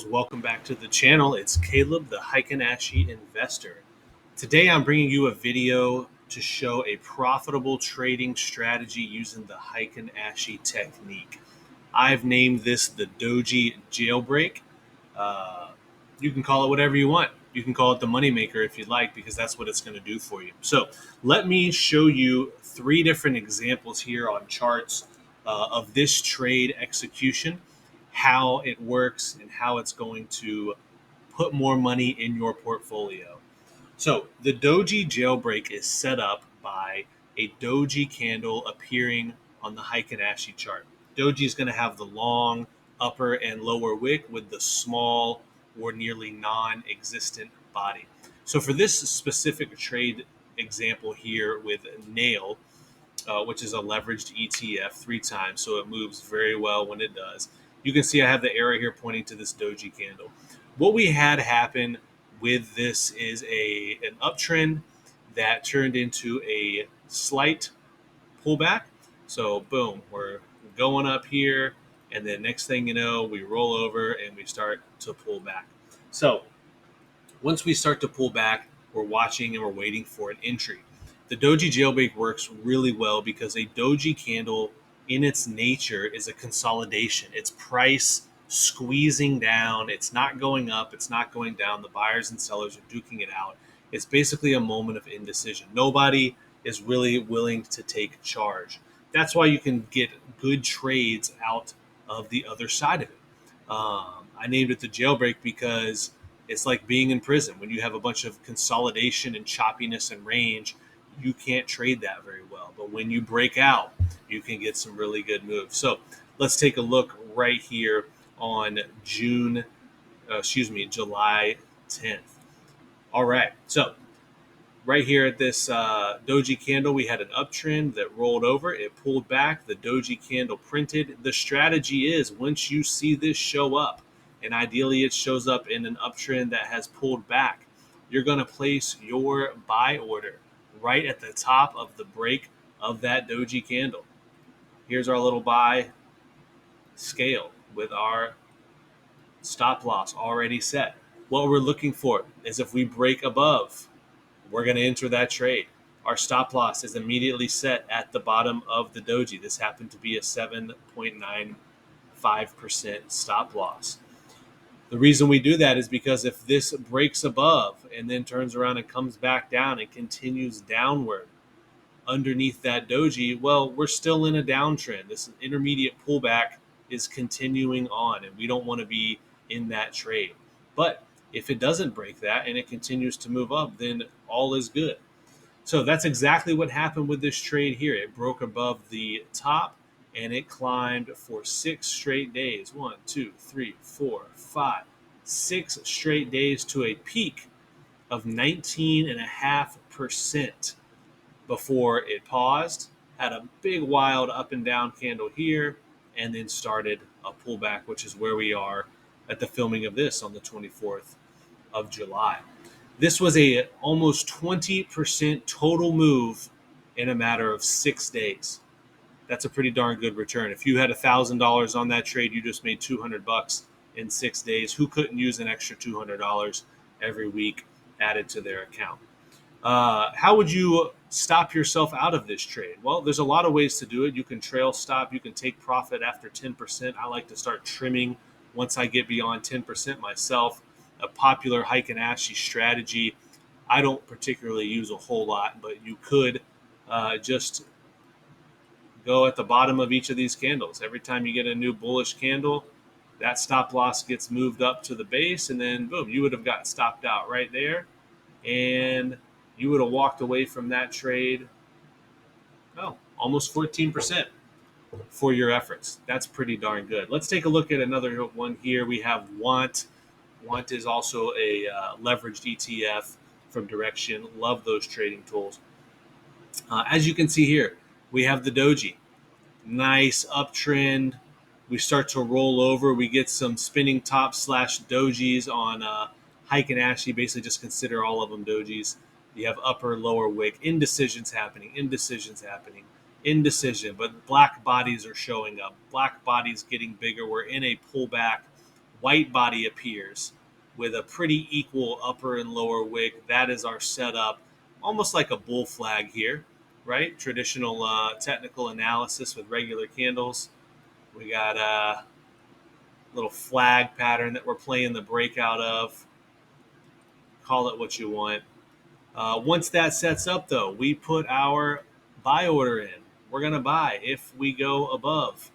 Welcome back to the channel. It's Caleb, the Heikin Ashi investor. Today I'm bringing you a video to show a profitable trading strategy using the Heikin Ashi technique. I've named this the Doji jailbreak. Uh, you can call it whatever you want. You can call it the moneymaker if you'd like, because that's what it's going to do for you. So let me show you three different examples here on charts of this trade execution, how it works, and how it's going to put more money in your portfolio. So the Doji jailbreak is set up by a Doji candle appearing on the Heikin Ashi chart. Doji is going to have the long upper and lower wick with the small or nearly non-existent body. So for this specific trade example here with Nail, which is a leveraged ETF 3 times, so it moves very well when it does. You can see I have the arrow here pointing to this Doji candle. What we had happen with this is an uptrend that turned into a slight pullback. So boom, we're going up here, and then next thing you know, we roll over and we start to pull back. So once we start to pull back, we're watching and we're waiting for an entry. The Doji jailbreak works really well because a Doji candle in its nature is a consolidation. It's price squeezing down. It's not going up. It's not going down. The buyers and sellers are duking it out. It's basically a moment of indecision. Nobody is really willing to take charge. That's why you can get good trades out of the other side of it. I named it the jailbreak because it's like being in prison. When you have a bunch of consolidation and choppiness and range, you can't trade that very well. But when you break out, you can get some really good moves. So let's take a look right here on July 10th. All right. So right here at this Doji candle, we had an uptrend that rolled over. It pulled back. The Doji candle printed. The strategy is once you see this show up, and ideally it shows up in an uptrend that has pulled back, you're going to place your buy order right at the top of the break of that Doji candle. Here's our little buy scale with our stop loss already set. What we're looking for is if we break above, we're going to enter that trade. Our stop loss is immediately set at the bottom of the Doji. This happened to be a 7.95% stop loss. The reason we do that is because if this breaks above and then turns around and comes back down and continues downward underneath that Doji, well, we're still in a downtrend. This intermediate pullback is continuing on, and we don't want to be in that trade. But if it doesn't break that and it continues to move up, then all is good. So that's exactly what happened with this trade here. It broke above the top and it climbed for 6 straight days. 1, 2, 3, 4, 5, 6 straight days to a peak of 19.5% before it paused, had a big wild up and down candle here, and then started a pullback, which is where we are at the filming of this on the 24th of July. This was a almost 20% total move in a matter of 6 days. That's a pretty darn good return. If you had $1,000 on that trade, you just made $200 in 6 days. Who couldn't use an extra $200 every week added to their account? How would you stop yourself out of this trade? Well, there's a lot of ways to do it. You can trail stop. You can take profit after 10%. I like to start trimming once I get beyond 10% myself. A popular Heikin Ashi strategy. I don't particularly use a whole lot, but you could just go at the bottom of each of these candles. Every time you get a new bullish candle, that stop loss gets moved up to the base, and then boom, you would have got stopped out right there, and you would have walked away from that trade, almost 14% for your efforts. That's pretty darn good. Let's take a look at another one here. We have Want. Want is also a leveraged ETF from Direction. Love those trading tools. As you can see here, we have the Doji. Nice uptrend. We start to roll over. We get some spinning top slash dojis on Heikin Ashi. Basically, just consider all of them dojis. You have upper, lower wick. Indecision. Indecision. But black bodies are showing up. Black bodies getting bigger. We're in a pullback white body appears with a pretty equal upper and lower wick. That is our setup, almost like a bull flag here, right? Traditional technical analysis with regular candles. We got a little flag pattern that we're playing the breakout of. Call it what you want. Once that sets up, though, we put our buy order in. We're going to buy if we go above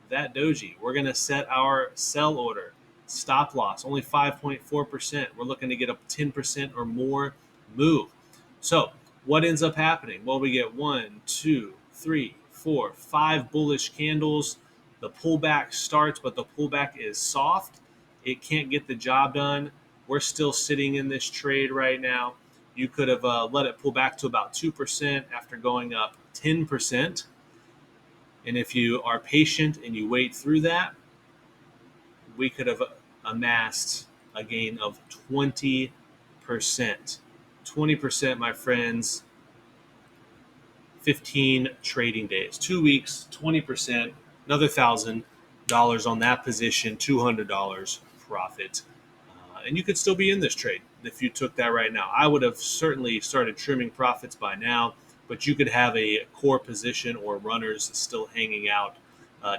that doji. We're going to set our sell order. Stop loss, only 5.4%. We're looking to get a 10% or more move. So, what ends up happening? Well, we get 1, 2, 3, 4, 5 bullish candles. The pullback starts, but the pullback is soft. It can't get the job done. We're still sitting in this trade right now. You could have let it pull back to about 2% after going up 10%. And if you are patient and you wait through that, we could have amassed a gain of 20%. 20%, my friends, 15 trading days, 2 weeks, 20%, another $1,000 on that position, $200 profit. And you could still be in this trade if you took that right now. I would have certainly started trimming profits by now, but you could have a core position or runners still hanging out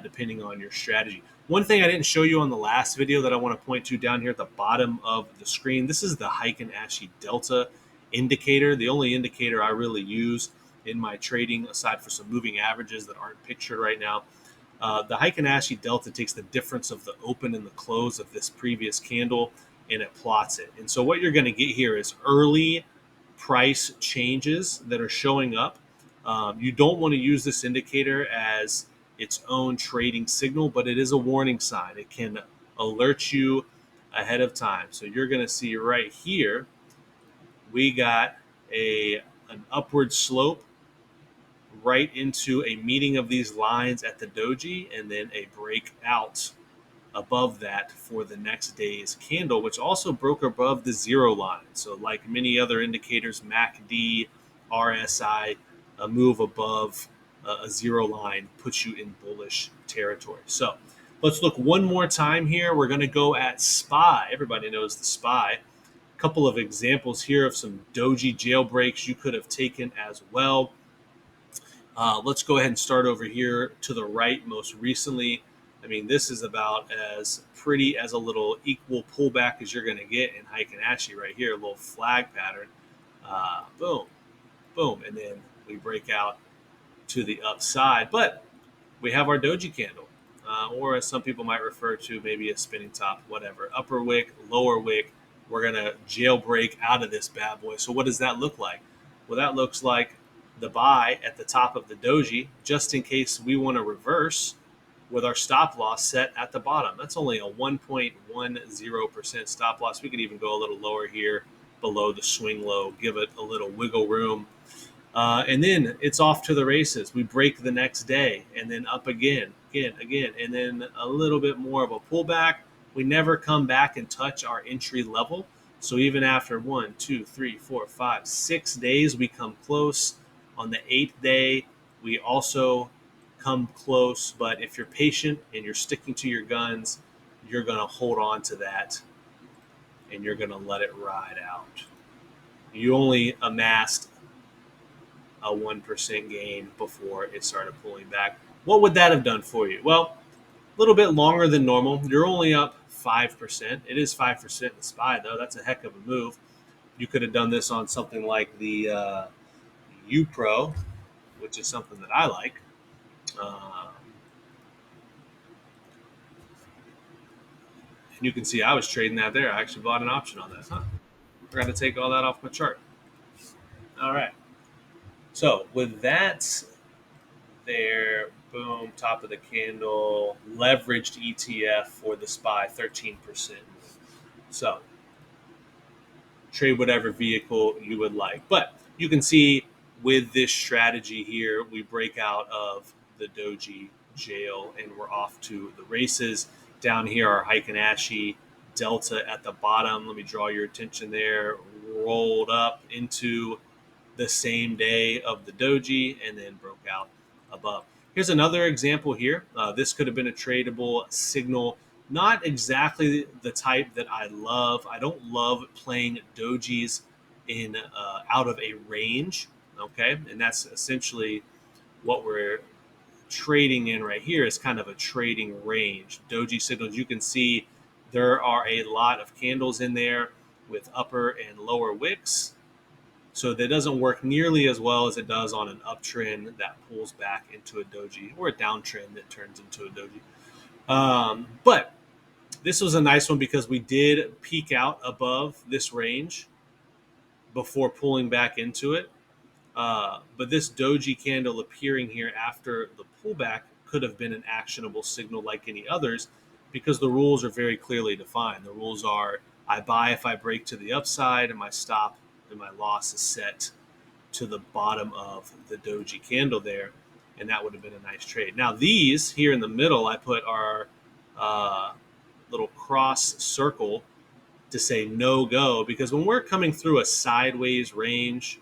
depending on your strategy. One thing I didn't show you on the last video that I want to point to down here at the bottom of the screen, this is the Heikin Ashi Delta indicator, the only indicator I really use in my trading aside for some moving averages that aren't pictured right now. The Heikin Ashi Delta takes the difference of the open and the close of this previous candle and it plots it. And so what you're going to get here is early price changes that are showing up. You don't want to use this indicator as its own trading signal, but it is a warning sign. It can alert you ahead of time. So you're going to see right here, we got an upward slope right into a meeting of these lines at the doji and then a breakout above that for the next day's candle, which also broke above the zero line. So like many other indicators, MACD, RSI, a move above a zero line puts you in bullish territory. So let's look one more time here. We're going to go at SPY. Everybody knows the SPY. A couple of examples here of some doji jailbreaks you could have taken as well. Let's go ahead and start over here to the right most recently. I mean, this is about as pretty as a little equal pullback as you're going to get in Heikin Ashi right here, a little flag pattern. Boom, boom, and then we break out to the upside. But we have our doji candle, or as some people might refer to, maybe a spinning top, whatever. Upper wick, lower wick. We're going to jailbreak out of this bad boy. So what does that look like? Well, that looks like the buy at the top of the doji, just in case we want to reverse with our stop loss set at the bottom. That's only a 1.10% stop loss. We could even go a little lower here below the swing low, give it a little wiggle room. And then it's off to the races. We break the next day and then up again, and then a little bit more of a pullback. We never come back and touch our entry level. So even after 1, 2, 3, 4, 5, 6 days, we come close. On the 8th day, we also come close. But if you're patient and you're sticking to your guns, you're going to hold on to that and you're going to let it ride out. You only amassed a 1% gain before it started pulling back. What would that have done for you? Well, a little bit longer than normal. You're only up 5%. It is 5% in the SPY, though. That's a heck of a move. You could have done this on something like the UPRO, which is something that I like. And you can see I was trading that there. I actually bought an option on that. Forgot to take all that off my chart. All right. So with that there, boom, top of the candle, leveraged ETF for the SPY, 13%. So trade whatever vehicle you would like. But you can see with this strategy here, we break out of the doji jail and we're off to the races. Down here, our Heikin Ashi Delta at the bottom. Let me draw your attention there. Rolled up into the same day of the doji and then broke out above. Here's another example here. This could have been a tradable signal Not exactly the type that I love. I don't love playing dojis in out of a range. Okay, and that's essentially what we're trading in right here is kind of a trading range. Doji signals, you can see there are a lot of candles in there with upper and lower wicks. So that doesn't work nearly as well as it does on an uptrend that pulls back into a doji or a downtrend that turns into a doji. But this was a nice one because we did peak out above this range before pulling back into it. But this doji candle appearing here after the pullback could have been an actionable signal like any others because the rules are very clearly defined. The rules are I buy if I break to the upside, and my stop and my loss is set to the bottom of the doji candle there, and that would have been a nice trade. Now, these here in the middle, I put our little cross circle to say no go because when we're coming through a sideways range,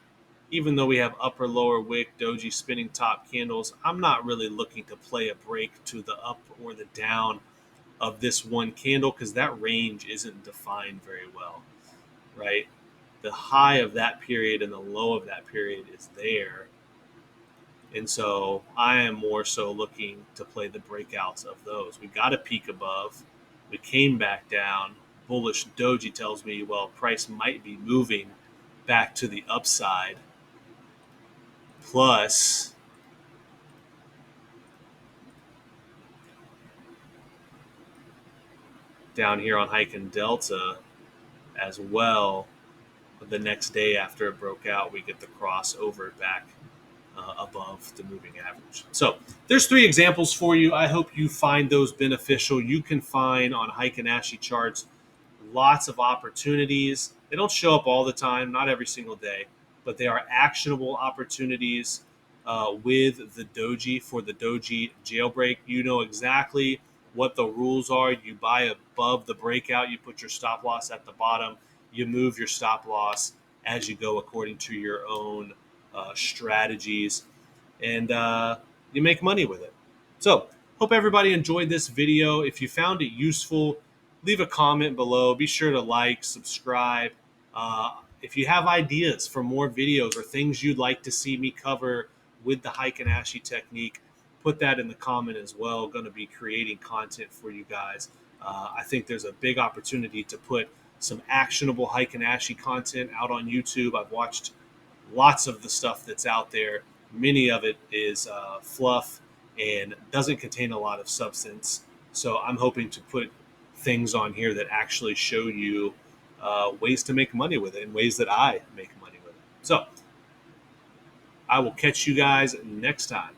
even though we have upper lower wick doji spinning top candles, I'm not really looking to play a break to the up or the down of this one candle because that range isn't defined very well, right? The high of that period and the low of that period is there. And so I am more so looking to play the breakouts of those. We got a peak above. We came back down. Bullish doji tells me, well, price might be moving back to the upside. Plus, down here on Heikin Delta as well, the next day after it broke out, we get the crossover back above the moving average. So there's three examples for you. I hope you find those beneficial. You can find on Heikin Ashi charts lots of opportunities. They don't show up all the time, not every single day, but they are actionable opportunities with the doji for the doji jailbreak. You know exactly what the rules are. You buy above the breakout, you put your stop loss at the bottom, you move your stop loss as you go according to your own strategies, and you make money with it. So, hope everybody enjoyed this video. If you found it useful, leave a comment below. Be sure to like, subscribe. If you have ideas for more videos or things you'd like to see me cover with the Heikin Ashi technique, put that in the comment as well. Going to be creating content for you guys. I think there's a big opportunity to put some actionable Heikin Ashi content out on YouTube. I've watched lots of the stuff that's out there. Many of it is fluff and doesn't contain a lot of substance. So I'm hoping to put things on here that actually show you ways to make money with it and ways that I make money with it. So I will catch you guys next time.